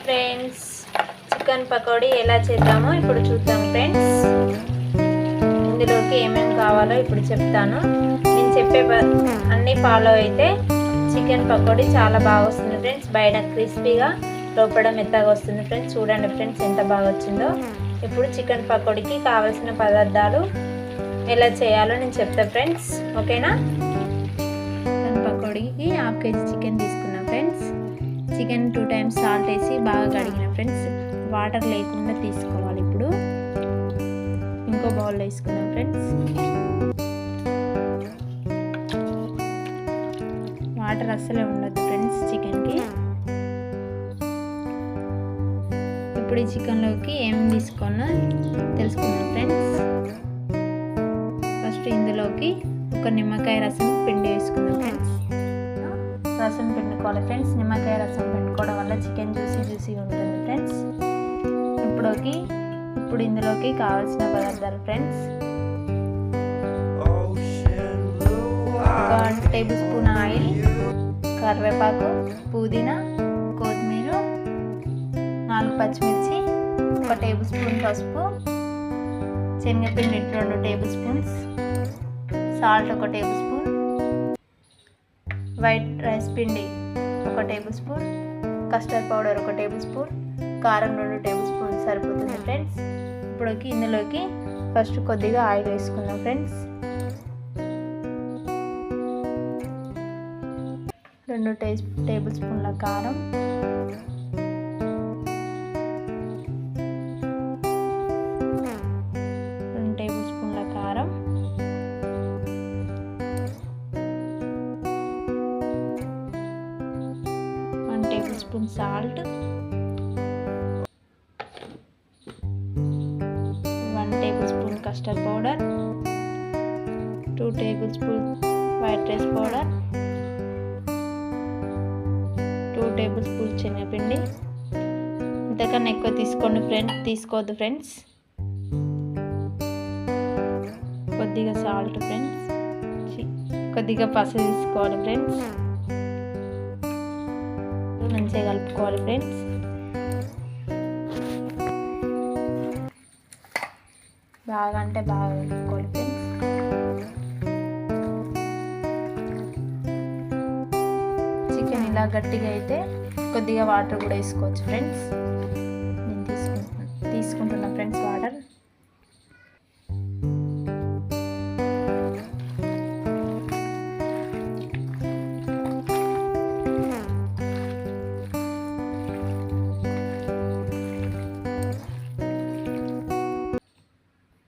Friends, chicken pakodi ఎలా చేద్దామో ఇప్పుడు చూద్దాం ఫ్రెండ్స్. ఇందులోకి ఏమేమి కావాలో ఇప్పుడు చెప్తాను. నేను చెప్పే అన్నీ ఫాలో అయితే చికెన్ పకోడీ చాలా బాగా వస్తుంది ఫ్రెండ్స్. బయట క్రిస్పీగా లోపల మెత్తగా వస్తుంది ఫ్రెండ్స్. చూడండి ఫ్రెండ్స్ ఎంత బాగా వచ్చిందో. ఇప్పుడు చికెన్ పకోడీకి కావాల్సిన పదార్థాలు ఎలా చేయాలో నేను చెప్తాను ఫ్రెండ్స్. ఓకేనా? చికెన్ పకోడీకి 1/2 kg చికెన్ తీసుకున్నాం ఫ్రెండ్స్. చికెన్ 2 times సాల్ట్ వేసి బాగా కడిగిన ఫ్రెండ్స్. వాటర్ లేకుండా తీసుకోవాలి. ఇప్పుడు ఇంకో బౌల్ వేసుకున్నాం ఫ్రెండ్స్. వాటర్ అస్సలే ఉండదు ఫ్రెండ్స్ చికెన్కి. ఇప్పుడు ఈ చికెన్లోకి ఏం తీసుకున్నా తెలుసుకున్నాం ఫ్రెండ్స్. ఫస్ట్ ఇందులోకి ఒక నిమ్మకాయ రసం పిండి వేసుకున్నాం ఫ్రెండ్స్. రసం పిండుకోవాలి ఫ్రెండ్స్. నిమ్మకాయ రసం పిండుకోవడం వల్ల చికెన్ జ్యూసీగా ఉంటుంది ఫ్రెండ్స్. ఇప్పుడు ఇందులోకి కావాల్సిన పదార్థాలు ఫ్రెండ్స్. 1 tablespoon ఆయిల్, కరివేపాకు, పుదీనా, కొత్తిమీర, 4 పచ్చిమిర్చి, 1 tablespoon పసుపు, శనగపిండి 2 tablespoons, salt 1 tablespoon, white rice పిండి 1 tablespoon, కస్టర్డ్ పౌడర్ 1 tablespoon, కారం 2 tablespoons సరిపోతుంది ఫ్రెండ్స్. ఇప్పుడు ఇందులోకి ఫస్ట్ కొద్దిగా ఆయిల్ వేసుకుందాం ఫ్రెండ్స్. 2 tablespoonల కారం, 2 tablespoonల కారం, 1 tablespoon salt, 1 tablespoon custard powder, 2 tablespoon white rice powder, 2 tablespoon శనగపిండి. ఇంతకన్నా ఎక్కువ తీసుకోవద్దు ఫ్రెండ్స్. కొద్దిగా సాల్ట్ ఫ్రెండ్స్, కొద్దిగా పసుపు తీసుకోవాలి ఫ్రెండ్స్. మంచిగా కలుపుకోవాలి ఫ్రెండ్స్. బాగా కలుపుకోవాలి ఫ్రెండ్స్. చికెన్ ఇలా గట్టిగా అయితే కొద్దిగా వాటర్ కూడా వేసుకోవచ్చు ఫ్రెండ్స్. నేను తీసుకుంటున్నా ఫ్రెండ్స్ వాటర్.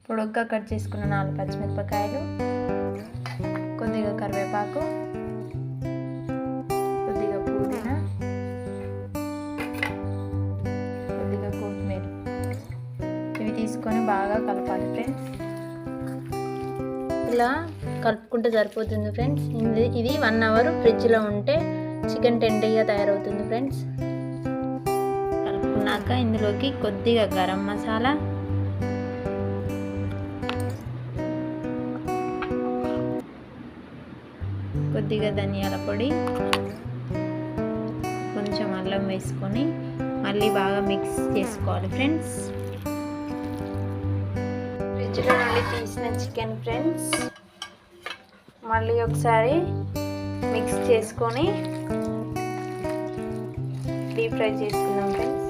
పొడుగ్గా కట్ చేసుకున్న 4 పచ్చిమిరపకాయలు, కొద్దిగా కరివేపాకు, కొద్దిగా పుదీనా, కొద్దిగా కొత్తిమీర. ఇవి తీసుకొని బాగా కలపాలి ఫ్రెండ్స్. ఇలా కలుపుకుంటే సరిపోతుంది ఫ్రెండ్స్. ఇది 1 hour ఫ్రిడ్జ్లో ఉంటే చికెన్ టెండర్గా తయారవుతుంది ఫ్రెండ్స్. కలుపుకున్నాక ఇందులోకి కొద్దిగా గరం మసాలా, కొద్దిగా ధనియాల పొడి, కొంచెం అల్లం వేసుకొని మళ్ళీ బాగా మిక్స్ చేసుకోవాలి ఫ్రెండ్స్. ఫ్రిడ్జ్లో నుండి తీసిన చికెన్ ఫ్రెండ్స్ మళ్ళీ ఒకసారి మిక్స్ చేసుకొని డీప్ ఫ్రై చేసుకుందాం ఫ్రెండ్స్.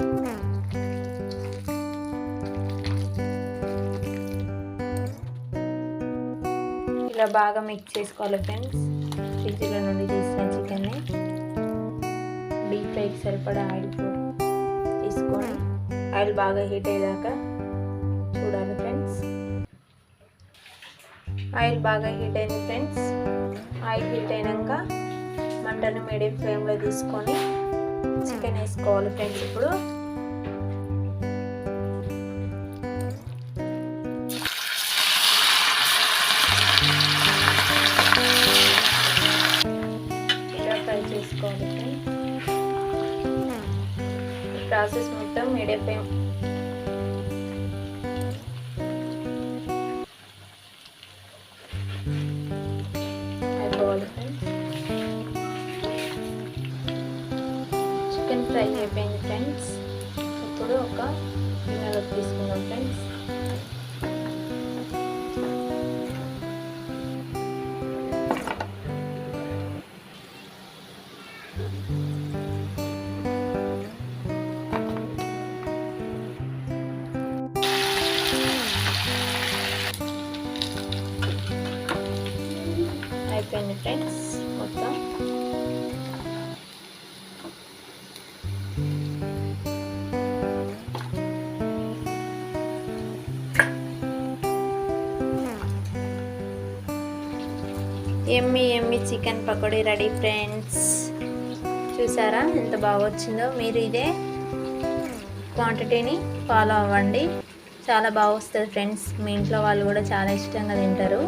ఇలా బాగా మిక్స్ చేసుకోవాలి ఫ్రెండ్స్. ఫ్రిడ్జ్లో నుండి తీసిన చికెన్ని డీప్ ఫ్రైకి సరిపడా ఆయిల్ తీసుకొని ఆయిల్ బాగా హీట్ అయ్యేదాకా చూడాలి ఫ్రెండ్స్. ఆయిల్ బాగా హీట్ అయింది ఫ్రెండ్స్. ఆయిల్ హీట్ అయినాక మంటను మీడియం ఫ్లేమ్లో తీసుకొని చికెన్ వేసుకోవాలి ఫ్రెండ్స్. ఇప్పుడు చేసుకోవాలి ఫ్రెండ్స్. ప్రాసెస్ మొత్తం మీడియం ఫ్లేమ్ అయిపోవాలి ఫ్రెండ్స్. చికెన్ ఫ్రై అయిపోయింది ఫ్రెండ్స్. ఇప్పుడు ఒక గిన్నెలోకి తీసుకుందాం ఫ్రెండ్స్. అయిపోయింది ఫ్రెండ్స్ మొత్తం. ఎమ్మి చికెన్ పకోడీ రెడీ ఫ్రెండ్స్. చూసారా ఎంత బాగా వచ్చిందో. మీరు ఇదే క్వాంటిటీని ఫాలో అవ్వండి, చాలా బాగా వస్తుంది ఫ్రెండ్స్. మీ ఇంట్లో వాళ్ళు కూడా చాలా ఇష్టంగా తింటారు.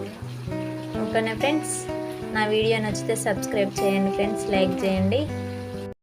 ఓకేనా ఫ్రెండ్స్, నా వీడియో నచ్చితే సబ్స్క్రైబ్ చేయండి ఫ్రెండ్స్, లైక్ చేయండి.